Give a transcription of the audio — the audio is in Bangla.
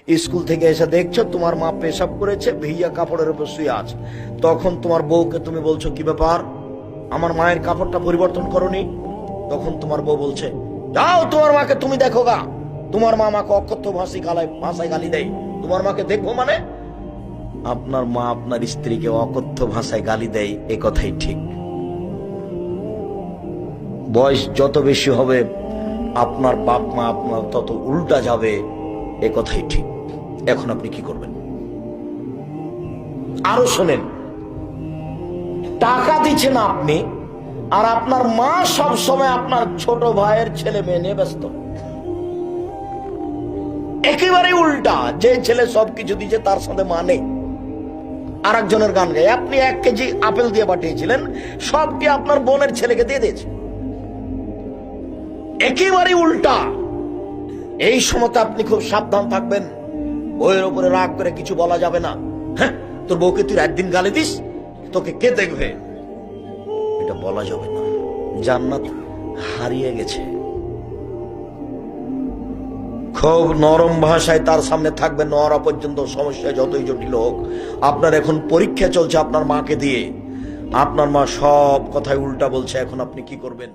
স্কুল থেকে এসে দেখছো তোমার মা পেশাব করেছে, ভিজা কাপড়ের উপর শুয়ে আছে। তখন তোমার বউকে তুমি বলছো, কি ব্যাপার, আমার মায়ের কাপড়টা পরিবর্তন করনি? তখন তোমার বউ বলছে, যাও তোমার মাকে তুমি দেখো গা, তোমার মা আমাকে অকথ্য ভাষায় গালি দেয়, তোমার মাকে দেখবো মানে? আপনার মা আপনার স্ত্রীকে অকথ্য ভাষায় গালি দেয়, এ কথাই ঠিক। বয়স যত বেশি হবে আপনার বাপ মা আপনার তত উল্টা যাবে, এ কথাই ঠিক। এখন আপনি কি করবেন? আরো শোনেন, টাকা দিচ্ছেন আপনি, আর আপনার মা সব সময় আপনার ছোট ভাইয়ের ছেলে মেয়ে নিয়ে ব্যস্ত। একেবারে উল্টা, যে ছেলে সবকিছু দিচ্ছে তার সাথে মা নেই। আর একজনের গান গায়, আপনি 1 কেজি আপেল দিয়ে পাঠিয়েছিলেন, সবটি আপনার বোনের ছেলেকে দিয়ে দিয়েছে। একেবারে উল্টা। এই সময়তে আপনি খুব সাবধান থাকবেন, বউয়ের উপরে রাগ করে কিছু বলা যাবে না। হ্যাঁ, তোর বউকে তুই রাত দিন গালি দিস, তোকে কে দেখবে, এটা বলা যাবে না। জান্নাত হারিয়ে গেছে। খুব নরম ভাষায় তার সামনে থাকবেন, নড়া পর্যন্ত, সমস্যা যতই জটিল হোক। আপনার এখন পরীক্ষা চলছে আপনার মাকে দিয়ে, আপনার মা সব কথায় উল্টা বলছে, এখন আপনি কি করবেন?